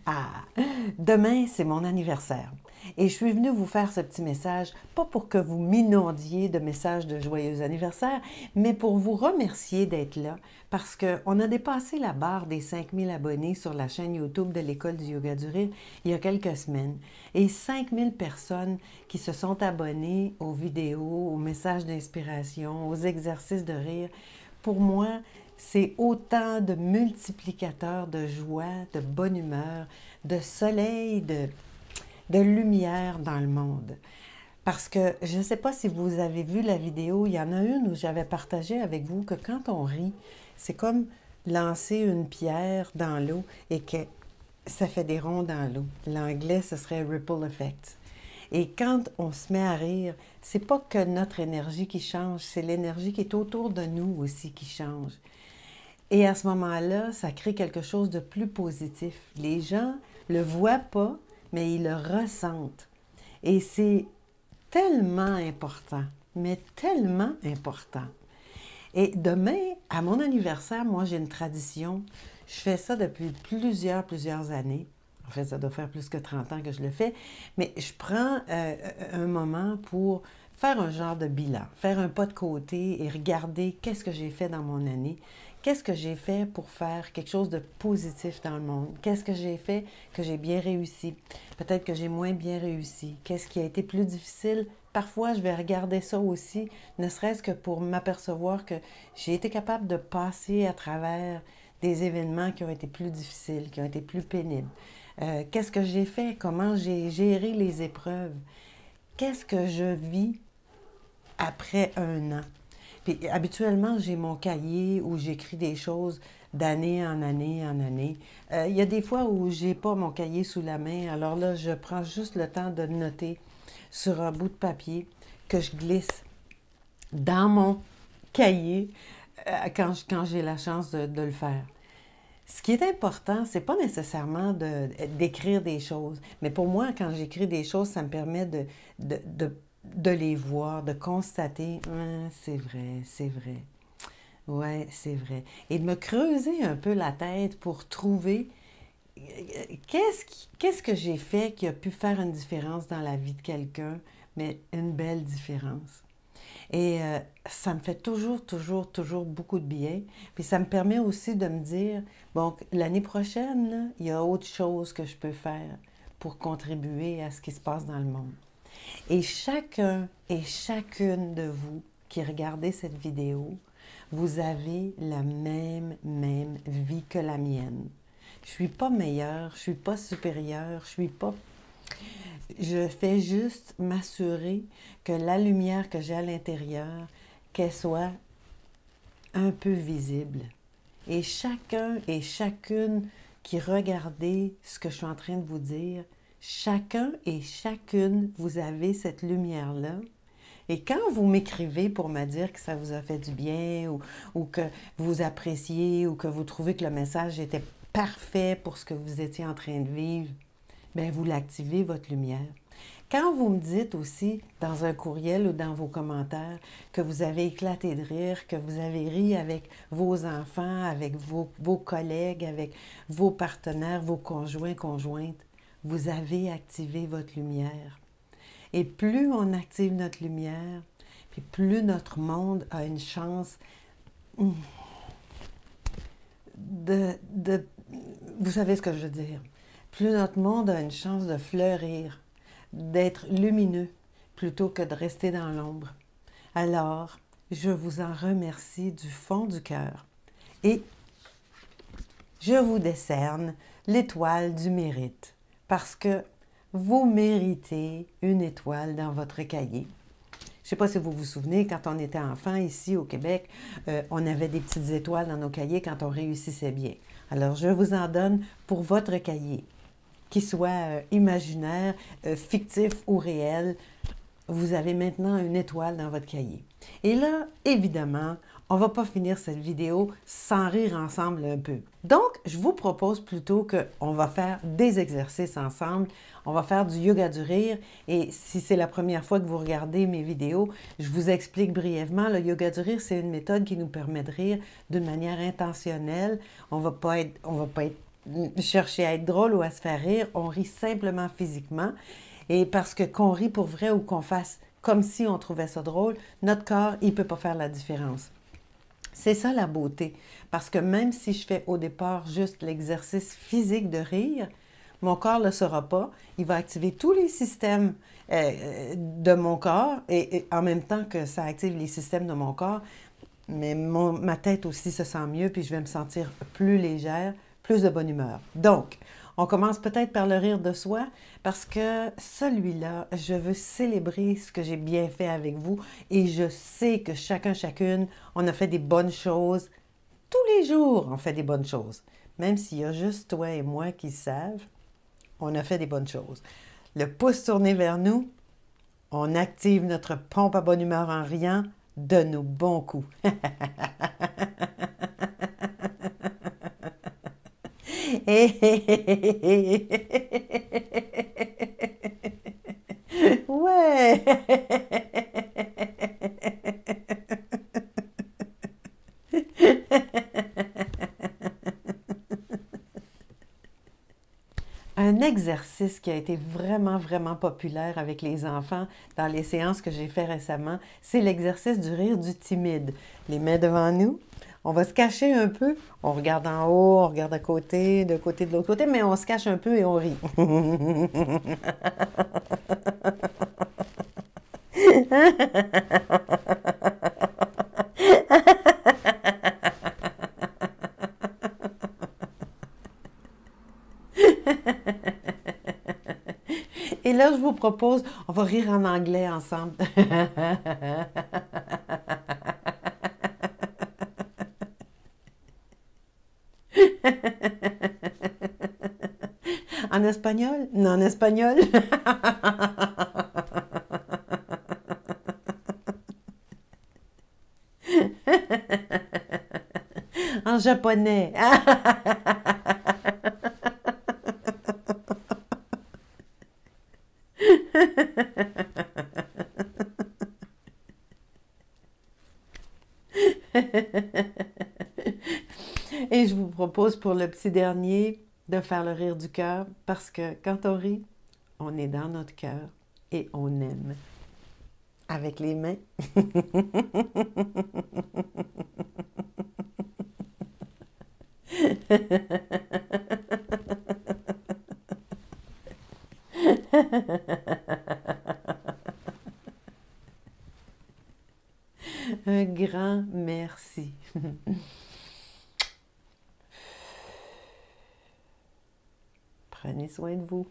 Ah, demain, c'est mon anniversaire. Et je suis venue vous faire ce petit message, pas pour que vous m'inondiez de messages de joyeux anniversaire, mais pour vous remercier d'être là, parce qu'on a dépassé la barre des 5000 abonnés sur la chaîne YouTube de l'École du Yoga du Rire il y a quelques semaines. Et 5000 personnes qui se sont abonnées aux vidéos, aux messages d'inspiration, aux exercices de rire. Pour moi, c'est autant de multiplicateurs de joie, de bonne humeur, de soleil, de lumière dans le monde. Parce que je ne sais pas si vous avez vu la vidéo, il y en a une où j'avais partagé avec vous que quand on rit, c'est comme lancer une pierre dans l'eau et que ça fait des ronds dans l'eau. L'anglais, ce serait ripple effect. Et quand on se met à rire, c'est pas que notre énergie qui change, c'est l'énergie qui est autour de nous aussi qui change. Et à ce moment-là, ça crée quelque chose de plus positif. Les gens le voient pas, mais ils le ressentent. Et c'est tellement important, mais tellement important. Et demain, à mon anniversaire, moi, j'ai une tradition. Je fais ça depuis plusieurs années. En fait, ça doit faire plus que 30 ans que je le fais. Mais je prends un moment pour faire un genre de bilan, faire un pas de côté et regarder qu'est-ce que j'ai fait dans mon année. Qu'est-ce que j'ai fait pour faire quelque chose de positif dans le monde? Qu'est-ce que j'ai fait que j'ai bien réussi? Peut-être que j'ai moins bien réussi. Qu'est-ce qui a été plus difficile? Parfois, je vais regarder ça aussi, ne serait-ce que pour m'apercevoir que j'ai été capable de passer à travers des événements qui ont été plus difficiles, qui ont été plus pénibles. Qu'est-ce que j'ai fait? Comment j'ai géré les épreuves? Qu'est-ce que je vis après un an? Puis habituellement, j'ai mon cahier où j'écris des choses d'année en année en année. Il y a des fois où j'ai pas mon cahier sous la main, alors là, je prends juste le temps de noter sur un bout de papier que je glisse dans mon cahier quand j'ai la chance de le faire. Ce qui est important, c'est pas nécessairement d'écrire des choses, mais pour moi, quand j'écris des choses, ça me permet de, de, de les voir, de constater, c'est vrai, c'est vrai. Ouais, c'est vrai. Et de me creuser un peu la tête pour trouver qu'est-ce que j'ai fait qui a pu faire une différence dans la vie de quelqu'un, mais une belle différence. Et ça me fait toujours beaucoup de bien. Puis ça me permet aussi de me dire, bon, l'année prochaine, là, il y a autre chose que je peux faire pour contribuer à ce qui se passe dans le monde. Et chacun et chacune de vous qui regardez cette vidéo, vous avez la même vie que la mienne. Je suis pas meilleure, je suis pas supérieure, je suis pas... Je fais juste m'assurer que la lumière que j'ai à l'intérieur, qu'elle soit un peu visible. Et chacun et chacune qui regardez ce que je suis en train de vous dire, chacun et chacune, vous avez cette lumière-là. Et quand vous m'écrivez pour me dire que ça vous a fait du bien ou que vous appréciez ou que vous trouvez que le message était parfait pour ce que vous étiez en train de vivre, bien, vous l'activez, votre lumière. Quand vous me dites aussi dans un courriel ou dans vos commentaires que vous avez éclaté de rire, que vous avez ri avec vos enfants, avec vos collègues, avec vos partenaires, vos conjoints, conjointes, vous avez activé votre lumière. Et plus on active notre lumière, puis plus notre monde a une chance de vous savez ce que je veux dire, plus notre monde a une chance de fleurir, d'être lumineux, plutôt que de rester dans l'ombre. Alors, je vous en remercie du fond du cœur. Et je vous décerne l'étoile du mérite, parce que vous méritez une étoile dans votre cahier. Je ne sais pas si vous vous souvenez, quand on était enfant ici au Québec, on avait des petites étoiles dans nos cahiers quand on réussissait bien. Alors, je vous en donne pour votre cahier, qu'il soit imaginaire, fictif ou réel. Vous avez maintenant une étoile dans votre cahier. Et là, évidemment, on ne va pas finir cette vidéo sans rire ensemble un peu. Donc, je vous propose plutôt qu'on va faire des exercices ensemble. On va faire du yoga du rire. Et si c'est la première fois que vous regardez mes vidéos, je vous explique brièvement. Le yoga du rire, c'est une méthode qui nous permet de rire d'une manière intentionnelle. On va pas être chercher à être drôle ou à se faire rire, on rit simplement physiquement. Et parce que qu'on rit pour vrai ou qu'on fasse comme si on trouvait ça drôle, notre corps, il ne peut pas faire la différence. C'est ça la beauté. Parce que même si je fais au départ juste l'exercice physique de rire, mon corps ne le saura pas. Il va activer tous les systèmes de mon corps et en même temps que ça active les systèmes de mon corps, mais ma tête aussi se sent mieux, puis je vais me sentir plus légère, plus de bonne humeur. Donc, on commence peut-être par le rire de soi, parce que celui-là, je veux célébrer ce que j'ai bien fait avec vous, et je sais que chacune, on a fait des bonnes choses. Tous les jours, on fait des bonnes choses. Même s'il y a juste toi et moi qui savent, on a fait des bonnes choses. Le pouce tourné vers nous, on active notre pompe à bonne humeur en riant de nos bons coups. Ouais! Un exercice qui a été vraiment populaire avec les enfants dans les séances que j'ai fait récemment, c'est l'exercice du rire du timide. Les mains devant nous, on va se cacher un peu, on regarde en haut, on regarde à côté, de côté de l'autre côté, mais on se cache un peu et on rit. Et là, je vous propose, on va rire en anglais ensemble. En espagnol? Non, en espagnol. En japonais. Et je vous propose pour le petit dernier de faire le rire du cœur parce que quand on rit, on est dans notre cœur et on aime. Avec les mains. Un grand merci. Prenez soin de vous.